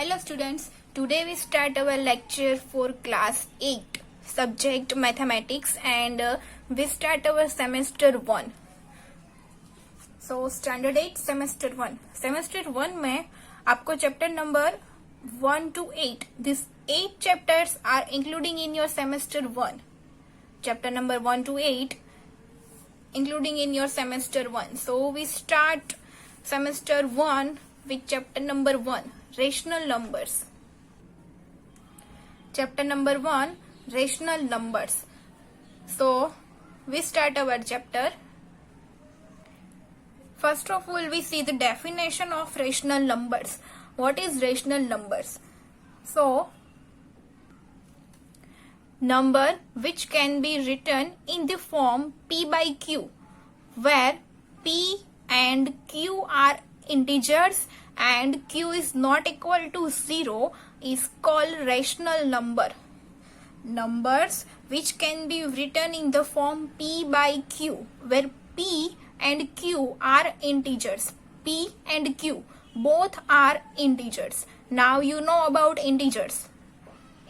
Hello students, today we start our lecture for class 8 subject mathematics and we start our semester 1. So standard 8 semester 1. Semester 1 में आपको chapter number 1 to 8. These 8 chapters are including in your semester 1. Chapter number 1 to 8 including in your semester 1. So we start semester 1 with chapter number 1. Rational numbers. Chapter number 1, rational numbers. So we start our chapter. First of all, we see the definition of rational numbers. What is rational numbers? So number which can be written in the form p by q, where p and q are integers and q is not equal to 0 is called rational number. Numbers which can be written in the form p by q, where p and q are integers. P and q both are integers. Now you know about integers.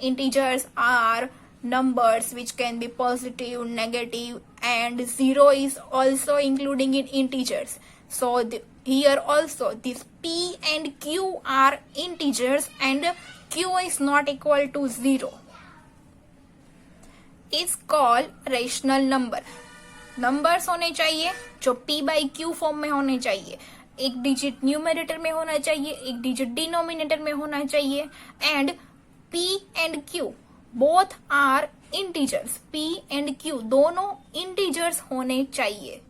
Integers are numbers which can be positive, negative, and 0 is also including in integers. So here also this p and q are integers and q is not equal to 0 is called rational number. Numbers होने चाहिए जो p by q form में होने चाहिए. एक digit numerator में होना चाहिए, एक डिजिट डिनोमिनेटर में होना चाहिए, and p and q both are integers. p and q दोनों इंटीजर्स होने चाहिए.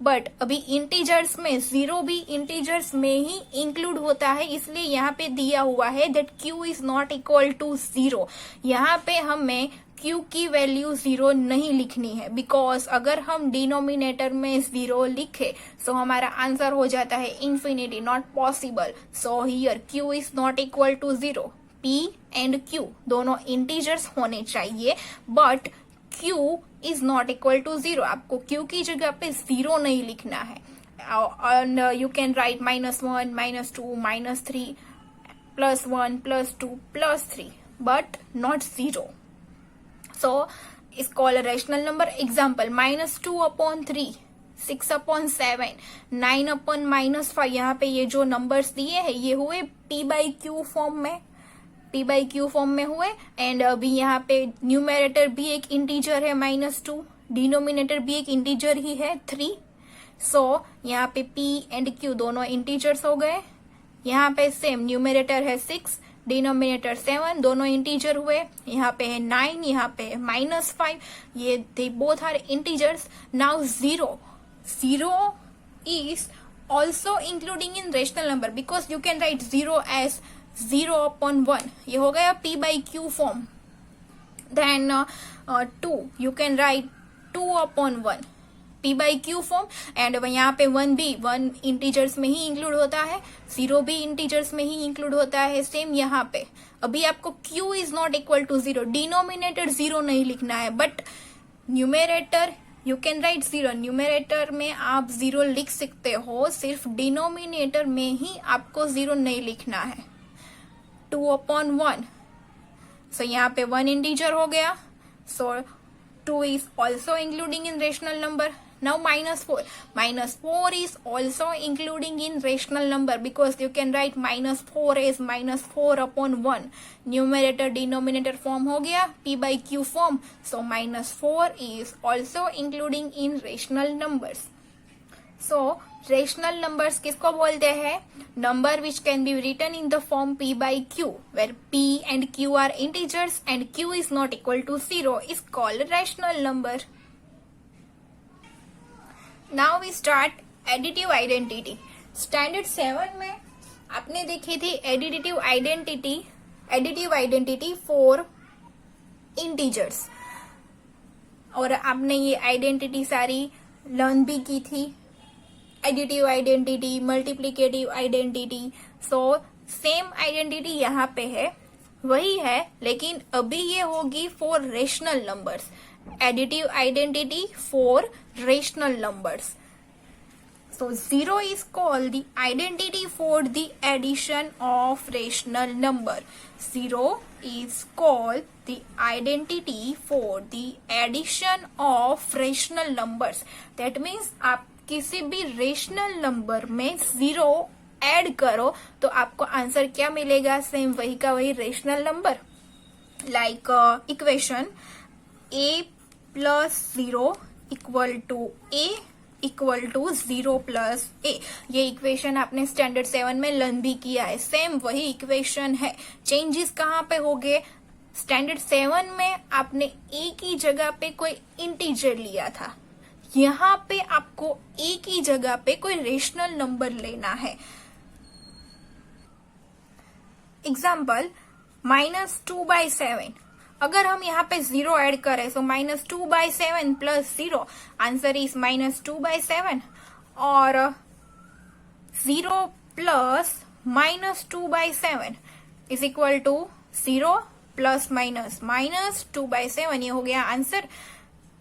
बट अभी इंटीजर्स में 0 भी इंटीजर्स में ही इंक्लूड होता है, इसलिए यहाँ पे दिया हुआ है that q is not equal to 0. यहाँ पे हमें q की वैल्यू 0 नहीं लिखनी है, बिकॉज अगर हम डिनोमिनेटर में 0 लिखे तो हमारा आंसर हो जाता है infinity, not possible. So here q is not equal to 0. p and q दोनों इंटीजर्स होने चाहिए, but q is not equal to 0. आपको q की जगह पे 0 नहीं लिखना है. And you can right -1, -2, -3, +1, +2, +3, but not 0. So is called a rational number. Example, -2/3, 6/7, 9/-5. यहाँ पे ये जो नंबर्स दिए हैं ये हुए p बाई q फॉर्म में, p बाई q फॉर्म में हुए. एंड अभी यहाँ पे न्यूमरेटर भी एक इंटीजर है -2, डिनोमिनेटर भी एक इंटीजर ही है 3. सो यहाँ पे p एंड q दोनों इंटीजर्स हो गए. यहाँ पे सेम न्यूमरेटर है 6, डिनोमिनेटर 7, दोनों इंटीजर हुए. यहाँ पे है 9, यहाँ पे है -5. ये they both are integers. Now 0 is also including in rational number because you can write 0 as 0/1. ये हो गया p by q form. Then 2 you can write 2/1, p by q form. And यहाँ पे 1 इंटीजर्स में ही इंक्लूड होता है, 0 भी integers में ही इंक्लूड होता है. सेम यहाँ पे अभी आपको q is not equal to 0, denominator 0 नहीं लिखना है, but numerator you can write 0. Numerator में आप 0 लिख सकते हो, सिर्फ डिनोमिनेटर में ही आपको 0 नहीं लिखना है. 2/1. सो यहाँ पे 1 इंटीजर हो गया. सो 2 is also including in rational number. Now -4. -4 is also including in rational number because you can write -4 as -4/1. Numerator denominator form हो गया p by q form. So -4 is also including in rational numbers. So rational numbers किसको बोलते हैं? Number which can be written in the form p by q, where p and q are integers and q is not equal to 0 is called rational number. Now we start additive identity. Standard 7 में आपने देखी थी additive identity for integers, और आपने ये identity सारी learn भी की थी. Additive identity, multiplicative identity. So same identity यहाँ पे है, वही है, लेकिन अभी ये होगी for rational numbers. Additive identity for rational numbers. So 0 is called the identity for the addition of rational number. 0 is called the identity for the addition of rational numbers. That means आप किसी भी rational number में 0 add करो तो आपको answer क्या मिलेगा, same वही का वही rational number. Like equation a plus 0 equal to a equal to 0 plus a. ये इक्वेशन आपने स्टैंडर्ड 7 में लर्न भी किया है. सेम वही इक्वेशन है. चेंजेस कहाँ पे हो गए, स्टैंडर्ड 7 में आपने a की जगह पे कोई इंटीजर लिया था, यहाँ पे आपको a की जगह पे कोई रेशनल नंबर लेना है. एग्जाम्पल -2/7. अगर हम यहाँ पे 0 ऐड करें सो -2/7 प्लस 0, आंसर इज -2/7. और 0 plus -2/7 is equal to 0 plus -2/7. ये हो गया answer.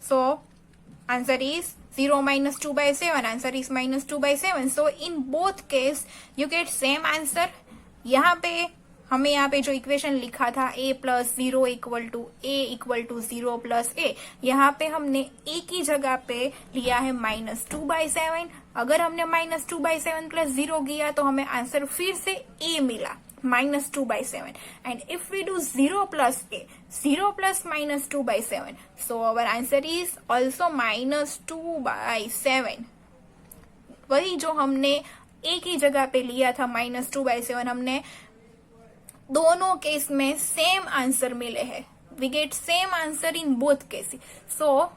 So answer is 0 - 2/7. Answer is -2/7. So in both case you get same answer. यहाँ पे हमें यहाँ पे जो इक्वेशन लिखा था a plus 0 equal to a equal to 0 plus a, यहाँ पे हमने a की जगह पे लिया है -2/7. अगर हमने -2/7 प्लस 0 किया तो हमें आंसर फिर से a मिला -2/7. And if we do 0 plus a, 0 plus -2/7, so our answer is also -2/7. वही जो हमने a की जगह पे लिया था -2/7, हमने दोनों केस में सेम आंसर मिले हैं. We get same answer in both cases. So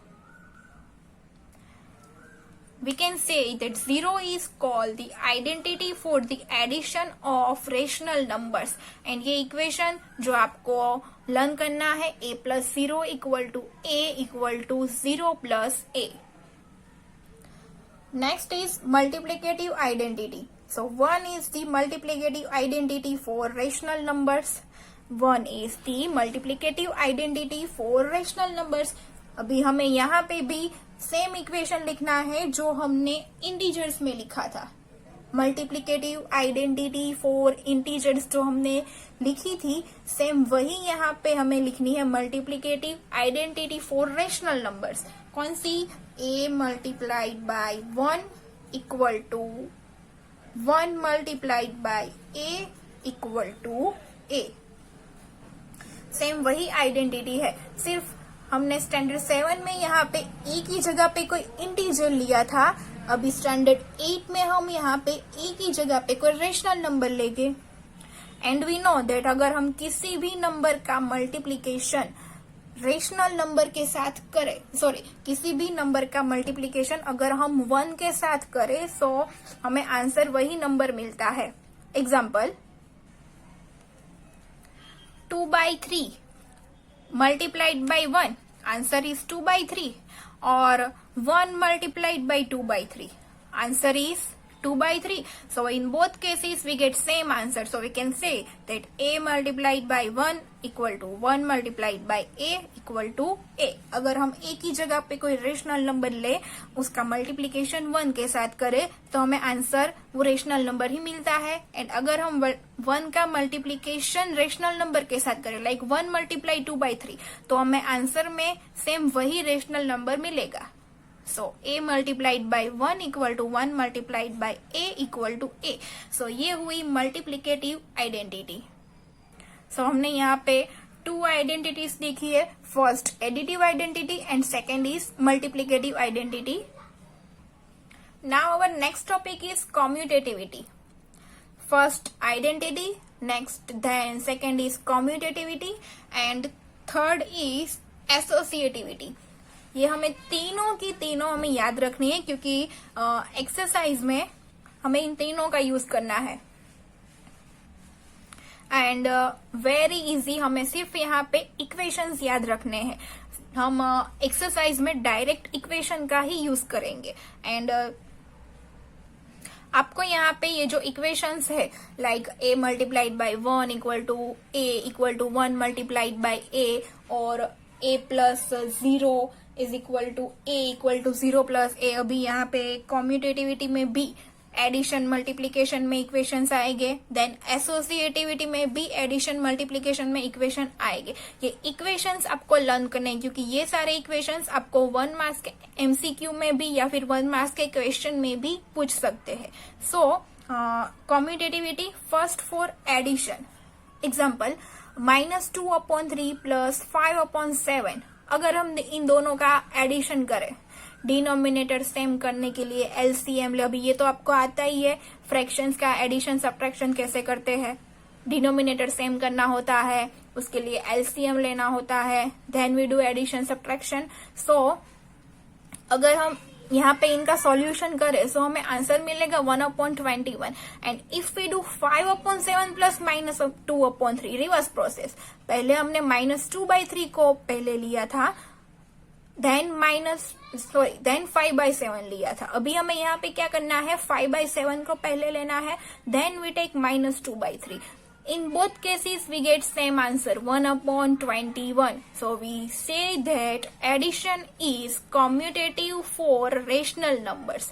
we can say that 0 is called the identity for the addition of rational numbers. And ये इक्वेशन जो आपको लर्न करना है, a plus 0 equal to a equal to 0 plus a. Next is multiplicative identity. So 1 is the multiplicative identity for rational numbers. 1 is the multiplicative identity for rational numbers. अभी हमें यहाँ पे भी सेम इक्वेशन लिखना है जो हमने इंटीजर्स में लिखा था. मल्टीप्लिकेटिव आइडेंटिटी फॉर इंटीजर्स जो हमने लिखी थी, सेम वही यहाँ पे हमें लिखनी है multiplicative identity for rational numbers. कौन सी, a multiplied by 1 equal to 1 multiplied by a equal to a. Same वही आइडेंटिटी है, सिर्फ हमने स्टैंडर्ड 7 में यहाँ पे a की जगह पे कोई इंटीजर लिया था. अभी स्टैंडर्ड 8 में हम यहाँ पे a की जगह पे कोई रेशनल नंबर लेंगे. एंड वी नो दैट अगर हम किसी भी नंबर का मल्टीप्लीकेशन रेशनल नंबर के साथ करें, किसी भी नंबर का मल्टीप्लीकेशन अगर हम 1 के साथ करें सो हमें आंसर वही नंबर मिलता है. Example 2/3 multiplied by 1, answer is 2/3. और 1 multiplied bye 2/3, answer is 2/3. So in both cases we get same answer. So we can say that a multiplied by 1 equal to 1 multiplied by a equal to a. अगर हम a की जगह पे कोई rational number ले, उसका multiplication 1 के साथ करें तो हमें आंसर वो रेशनल नंबर ही मिलता है. एंड अगर हम 1 का मल्टीप्लीकेशन रेशनल नंबर के साथ करें, लाइक 1 मल्टीप्लाई 2/3, तो हमें आंसर में सेम वही रेशनल नंबर मिलेगा. So a multiplied by 1 equal to 1 multiplied by a equal to a. So ये हुई multiplicative identity. So हमने यहाँ पे 2 identities देखी है. First additive identity and second is multiplicative identity. Now our next topic is commutativity. First identity, next then second is commutativity and third is associativity. ये हमें तीनों हमें याद रखनी है क्योंकि एक्सरसाइज में हमें इन तीनों का यूज करना है. एंड वेरी इजी, हमें सिर्फ यहाँ पे इक्वेशंस याद रखने हैं. हम एक्सरसाइज में डायरेक्ट इक्वेशन का ही यूज करेंगे. एंड आपको यहाँ पे ये जो इक्वेशंस है, like a multiplied by 1 equal to 1 multiplied by a और a plus 0 is equal to a equal to 0 plus a. अभी यहाँ पे कॉम्यूटेटिविटी में भी एडिशन मल्टीप्लीकेशन में इक्वेशंस आएंगे, देन एसोसिएटिविटी में भी एडिशन मल्टीप्लीकेशन में इक्वेशन आएंगे। ये इक्वेशंस आपको लर्न करने हैं क्योंकि ये सारे इक्वेशंस आपको 1 मार्क्स के एमसीक्यू में भी या फिर 1 मार्क्स के क्वेश्चन में भी पूछ सकते हैं। So commutativity first for addition, example -2/3 plus 5/7। अगर हम इन दोनों का एडिशन करें, डिनोमिनेटर सेम करने के लिए एलसीएम ले। अभी ये तो आपको आता ही है, फ्रैक्शंस का एडिशन सब्ट्रैक्शन कैसे करते हैं। डिनोमिनेटर सेम करना होता है, उसके लिए एलसीएम लेना होता है, then we do addition subtraction. So अगर हम यहाँ पे इनका सॉल्यूशन करें सो हमें आंसर मिलेगा 1/21। And if we do 5/7 plus -2/3, reverse process. पहले हमने -2/3 को पहले लिया था, देन 5/7 लिया था। अभी हमें यहाँ पे क्या करना है, 5/7 को पहले लेना है, then we take -2/3। In both cases, we get same answer, 1/21. So we say that addition is commutative for rational numbers.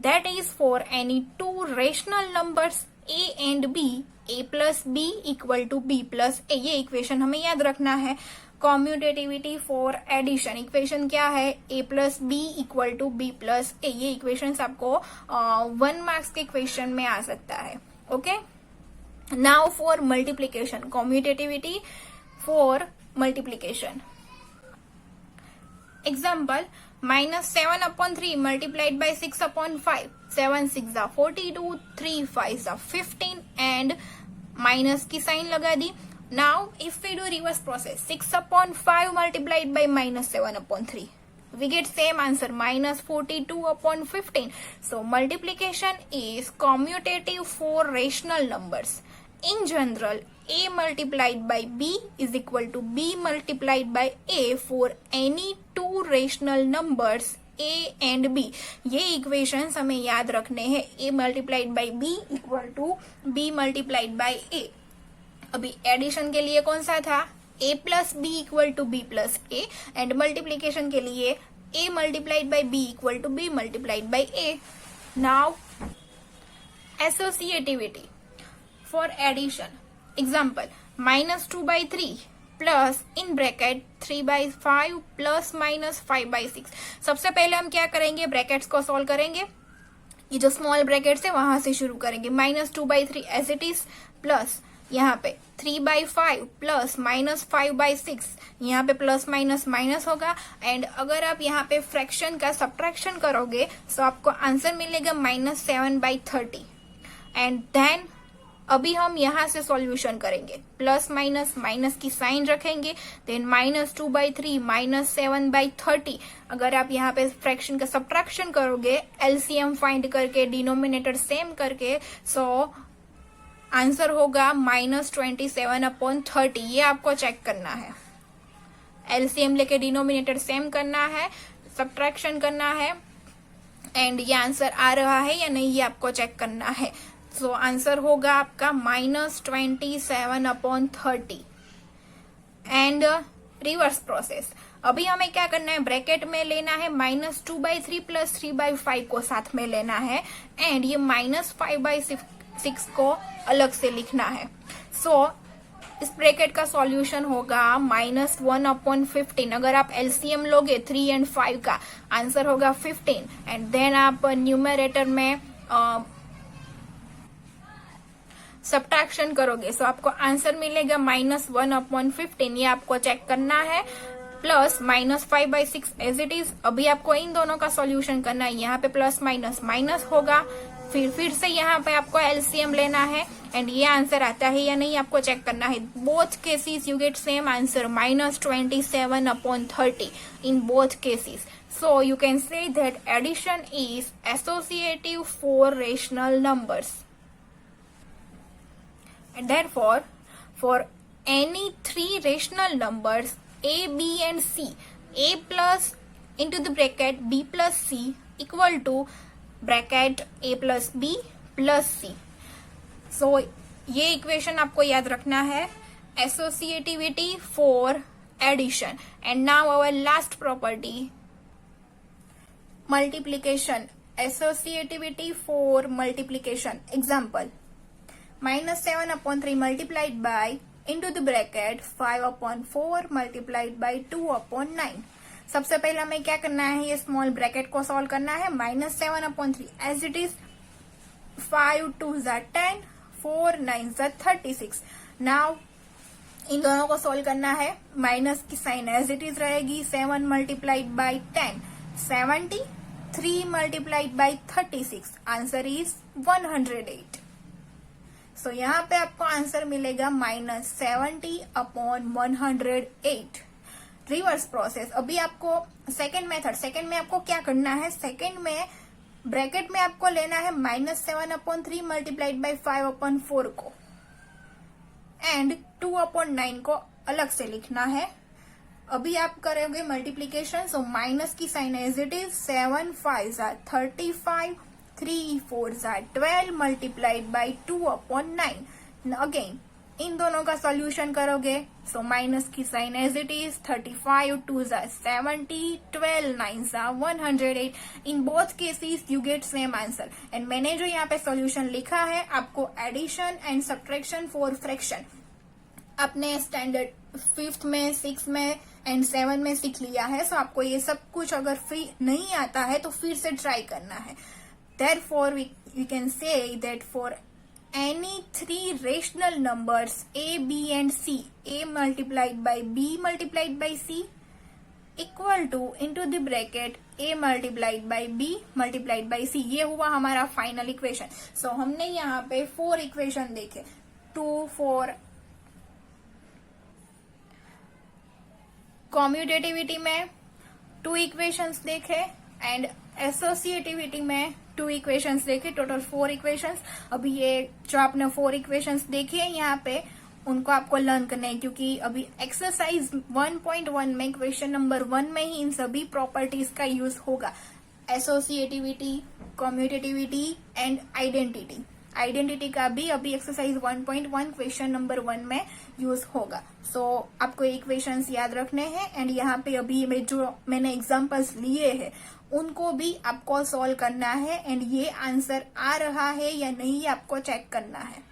That is for any two rational numbers a and b, a plus b equal to b plus a. ये equation हमें याद रखना है। कॉम्यूटेटिविटी for addition equation क्या है, a plus b equal to b plus a. ये equation आपको 1 marks के क्वेश्चन में आ सकता है। Okay, now for multiplication, commutativity for multiplication, example -7/3 multiplied by 6/5, 7 6 42, 3 5 15 and minus की साइन लगा दी। Now if we do reverse process, 6/5 multiplied by -7/3, we get same answer, -42/15. So multiplication is commutative for rational numbers. In general, a multiplied by b is equal to b multiplied by a for any two rational numbers a and b. ये equations हमें याद रखने हैं, a multiplied by b equal to b multiplied by a. अभी addition के लिए कौन सा था, a plus b equal to b plus a, and multiplication के लिए a multiplied by b equal to b multiplied by a. Now associativity for addition, example -2/3 plus in bracket 3/5 plus -5/6। सबसे पहले हम क्या करेंगे, ब्रैकेट्स को सॉल्व करेंगे। ये जो स्मॉल ब्रैकेट्स है वहां से शुरू करेंगे। -2/3 एज इट इज, प्लस यहाँ पे 3/5 प्लस -5/6, यहाँ पे प्लस माइनस माइनस होगा। एंड अगर आप यहाँ पे फ्रैक्शन का सब्ट्रैक्शन करोगे तो आपको आंसर मिलेगा -7/30। एंड देन अभी हम यहाँ से सॉल्यूशन करेंगे, प्लस माइनस माइनस की साइन रखेंगे, देन -2/3 -7/30। अगर आप यहाँ पे फ्रैक्शन का सब्ट्रैक्शन करोगे, एलसीएम फाइंड करके, डिनोमिनेटर सेम करके, सो आंसर होगा -27/30। ये आपको चेक करना है, एलसीएम लेके डिनोमिनेटर सेम करना है, सब्ट्रैक्शन करना है, एंड ये आंसर आ रहा है या नहीं ये आपको चेक करना है। सो आंसर होगा आपका -27/30। एंड रिवर्स प्रोसेस, अभी हमें क्या करना है, ब्रैकेट में लेना है -2/3 प्लस 3/5 को साथ में लेना है, एंड ये -5/6 को अलग से लिखना है। सो इस ब्रैकेट का सॉल्यूशन होगा -1/15। अगर आप एलसीएम लोगे 3 और 5 का, आंसर होगा 15। एंड देन आप न्यूमरेटर में सब्ट्रैक्शन करोगे सो आपको आंसर मिलेगा -1/15। ये आपको चेक करना है, प्लस -5/6 एज इट इज। अभी आपको इन दोनों का सॉल्यूशन करना है, यहाँ पे प्लस माइनस माइनस होगा, फिर से यहाँ पे आपको एलसीएम लेना है, एंड ये आंसर आता है या नहीं आपको चेक करना है। Both cases you get same answer, -27/30 in both cases. So you can say that addition is associative for rational numbers. And therefore, for any three rational numbers a, b and c, a plus into the bracket b plus c equal to bracket a plus b plus c. So ये equation आपको याद रखना है, associativity for addition. And now our last property, multiplication, associativity for multiplication. Example, -7/3 multiplied by into the bracket 5/4 multiplied by 2/9. सबसे पहले हमें क्या करना है, ये स्मॉल ब्रैकेट को सॉल्व करना है. -7/3 as it is, 5 2 10, 4 9 36. Now in दोनों को सॉल्व करना है. माइनस की साइन एज इट इज रहेगी. 7 multiplied by 10 70, 3 multiplied by 36. Answer is 108. सो यहाँ पे आपको आंसर मिलेगा -70/108. Reverse process. अभी आपको सेकेंड में आपको क्या करना है, सेकेंड में ब्रैकेट में आपको लेना है -7/3 मल्टीप्लाइड बाई 5/4 को एंड 2/9 को अलग से लिखना है. अभी आप करोगे मल्टीप्लीकेशन, सो माइनस की sign as it is. 7 5 35, 3 4 12 multiplied by 2/9. Again in दोनों का सॉल्यूशन करोगे, सो माइनस की sign as it is. 35 2 70, 12 9 108. In both cases you get same answer. And मैंने जो यहाँ पे सॉल्यूशन लिखा है, आपको addition and subtraction for fraction अपने स्टैंडर्ड 5th में, 6th में एंड 7 में सीख लिया है. सो आपको ये सब कुछ अगर नहीं आता है तो फिर से ट्राई करना है. Therefore, we can say that for any 3 rational numbers a, b and c, a multiplied by b multiplied by c equal to into the bracket a multiplied by b multiplied by c. ये हुआ हमारा final equation. सो हमने यहाँ पे 4 equation देखे. 2 4 कॉम्यूटेटिविटी में 2 equations देखे and associativity में 2 इक्वेशंस देखे. Total 4 equations. अभी ये जो आपने 4 इक्वेशंस देखी है यहाँ पे, उनको आपको लर्न करना है, क्योंकि अभी एक्सरसाइज 1.1 में क्वेश्चन नंबर 1 में ही इन सभी प्रॉपर्टीज का यूज होगा. Associativity, कॉम्यूटेटिविटी and identity. आइडेंटिटी का भी अभी एक्सरसाइज 1.1 क्वेश्चन नंबर 1 में यूज होगा. सो आपको इक्वेशंस याद रखने हैं एंड यहाँ पे अभी जो मैंने एग्जांपल्स लिए हैं उनको भी आपको सॉल्व करना है एंड ये आंसर आ रहा है या नहीं आपको चेक करना है.